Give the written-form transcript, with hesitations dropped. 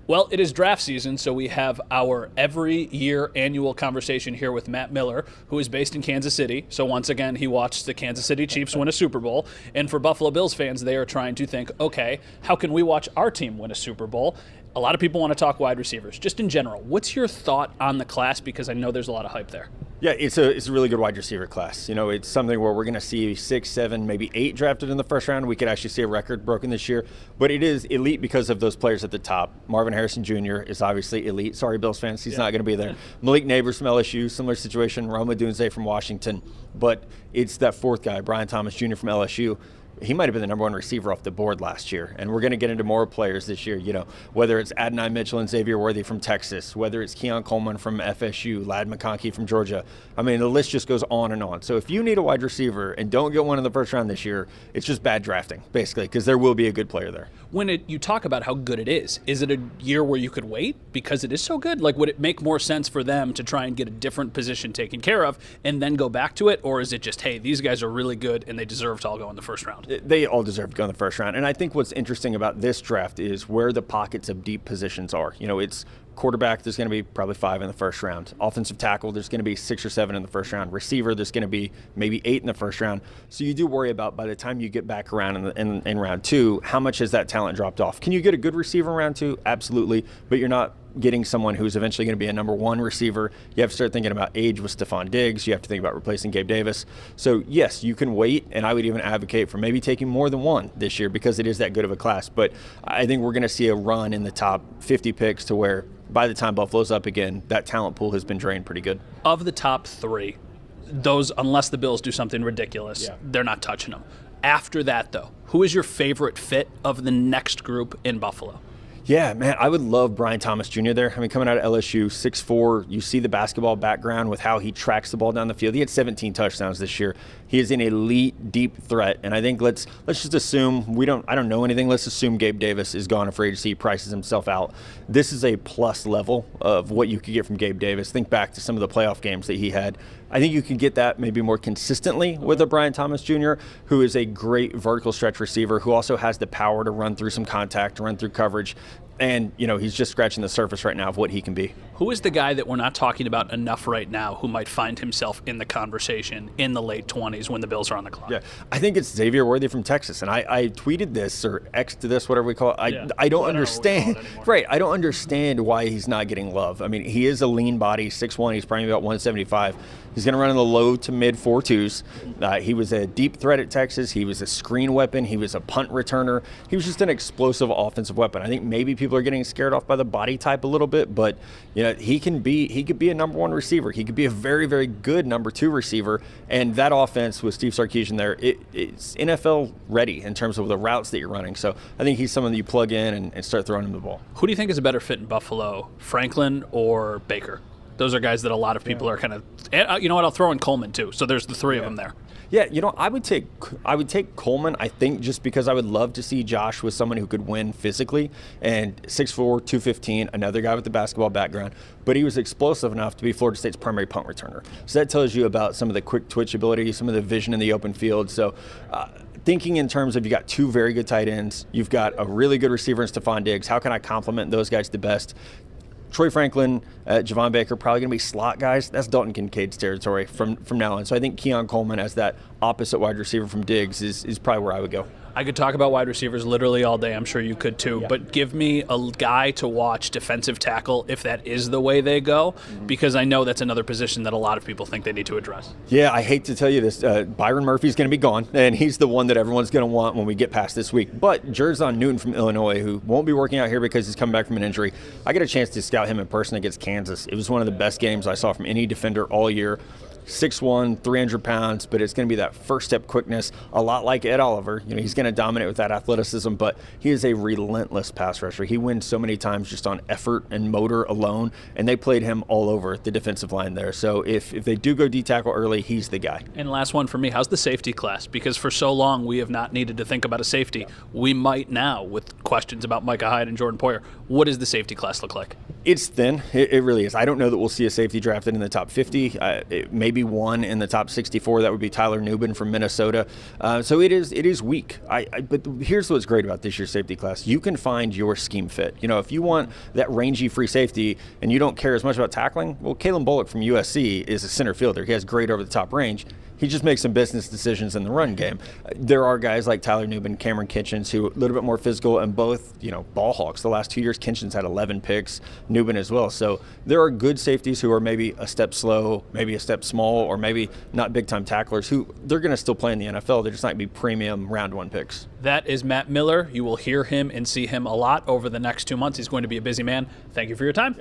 Well, it is draft season, so we have our every year annual conversation here with Matt Miller, who is based in Kansas City. So once again, he watched the Kansas City Chiefs win a Super Bowl. And for Buffalo Bills fans, they are trying to think, okay, how can we watch our team win a Super Bowl? A lot of people want to talk wide receivers. Just in general, what's your thought on the class? Because I know there's a lot of hype there. Yeah, it's a really good wide receiver class. You know, it's something where we're going to see 6, 7, maybe 8 drafted in the first round. We could actually see a record broken this year. But it is elite because of those players at the top. Marvin Harrison Jr. is obviously elite. Sorry, Bills fans, he's not going to be there. Malik Neighbors from LSU, similar situation. Roma Dunze from Washington. But it's that fourth guy, Brian Thomas Jr. from LSU. He might have been the number one receiver off the board last year. And we're going to get into more players this year, you know, whether it's Adonai Mitchell and Xavier Worthy from Texas, whether it's Keon Coleman from FSU, Ladd McConkey from Georgia. I mean, the list just goes on and on. So if you need a wide receiver and don't get one in the first round this year, it's just bad drafting, basically, because there will be a good player there. When you talk about how good it is it a year where you could wait because it is so good? Like, would it make more sense for them to try and get a different position taken care of and then go back to it? Or is it just, hey, these guys are really good and they deserve to all go in the first round? They all deserve to go in the first round. And I think what's interesting about this draft is where the pockets of deep positions are. You know, it's quarterback, there's going to be probably 5 in the first round. Offensive tackle, there's going to be 6 or 7 in the first round. Receiver, there's going to be maybe 8 in the first round. So you do worry about, by the time you get back around in round 2, how much has that talent dropped off? Can you get a good receiver in round 2? Absolutely. But you're not getting someone who's eventually going to be a number 1 receiver. You have to start thinking about age with Stephon Diggs. You have to think about replacing Gabe Davis. So yes, you can wait, and I would even advocate for maybe taking more than 1 this year because it is that good of a class. But I think we're going to see a run in the top 50 picks to where by the time Buffalo's up again, that talent pool has been drained pretty good. Of the top 3, those, unless the Bills do something ridiculous, they're not touching them. After that, though, who is your favorite fit of the next group in Buffalo? Yeah, man, I would love Brian Thomas Jr. there. I mean, coming out of LSU, 6'4", you see the basketball background with how he tracks the ball down the field. He had 17 touchdowns this year. He is an elite, deep threat, and I think let's just assume I don't know anything. Let's assume Gabe Davis is gone in free agency, prices himself out. This is a plus level of what you could get from Gabe Davis. Think back to some of the playoff games that he had. I think you can get that maybe more consistently with a Brian Thomas Jr., who is a great vertical stretch receiver, who also has the power to run through some contact, to run through coverage. And, you know, he's just scratching the surface right now of what he can be. Who is the guy that we're not talking about enough right now who might find himself in the conversation in the late 20s when the Bills are on the clock? Yeah, I think it's Xavier Worthy from Texas. And I tweeted this or X'd this, whatever we call it. I don't understand. Right, I don't understand why he's not getting love. I mean, he is a lean body, 6'1", he's probably about 175. He's going to run in the low to mid 4.2s. He was a deep threat at Texas. He was a screen weapon. He was a punt returner. He was just an explosive offensive weapon. I think maybe people are getting scared off by the body type a little bit, but you know, he could be a number 1 receiver. He could be a very, very good number 2 receiver. And that offense with Steve Sarkisian there, it's NFL ready in terms of the routes that you're running. So I think he's someone that you plug in and start throwing him the ball. Who do you think is a better fit in Buffalo, Franklin or Baker? Those are guys that a lot of people are kind of, you know what, I'll throw in Coleman too. So there's the 3 of them there. Yeah, you know, I would take Coleman, I think, just because I would love to see Josh with someone who could win physically. And 6'4", 215, another guy with the basketball background. But he was explosive enough to be Florida State's primary punt returner. So that tells you about some of the quick twitch ability, some of the vision in the open field. So thinking in terms of you got 2 very good tight ends, you've got a really good receiver in Stephon Diggs. How can I complement those guys the best? Troy Franklin, Javon Baker, probably going to be slot guys. That's Dalton Kincaid's territory from now on. So I think Keon Coleman as that opposite wide receiver from Diggs is probably where I would go. I could talk about wide receivers literally all day. I'm sure you could too. Yeah. But give me a guy to watch defensive tackle if that is the way they go, because I know that's another position that a lot of people think they need to address. Yeah, I hate to tell you this. Byron Murphy's going to be gone, and he's the one that everyone's going to want when we get past this week. But Jerzon Newton from Illinois, who won't be working out here because he's coming back from an injury, I get a chance to scout him in person against Kansas. It was one of the best games I saw from any defender all year. 6'1", 300 pounds, but it's going to be that first step quickness, a lot like Ed Oliver. You know, he's going to dominate with that athleticism, but he is a relentless pass rusher. He wins so many times just on effort and motor alone, and they played him all over the defensive line there. So if they do go D-tackle early, he's the guy. And last one for me, how's the safety class? Because for so long we have not needed to think about a safety. We might now with questions about Micah Hyde and Jordan Poyer. What does the safety class look like? It's thin. It really is. I don't know that we'll see a safety drafted in the top 50. Maybe one in the top 64. That would be Tyler Nubin from Minnesota. So it is weak. But here's what's great about this year's safety class. You can find your scheme fit. If you want that rangy free safety and you don't care as much about tackling, well, Kalen Bullock from USC is a center fielder. He has great over-the-top range. He just makes some business decisions in the run game. There are guys like Tyler Nubin, Cameron Kitchens, who are a little bit more physical and both, ball hawks. The last 2 years, Kitchens had 11 picks, Nubin as well. So there are good safeties who are maybe a step slow, maybe a step small, or maybe not big-time tacklers who they're going to still play in the NFL. They're just not going to be premium round one picks. That is Matt Miller. You will hear him and see him a lot over the next 2 months. He's going to be a busy man. Thank you for your time.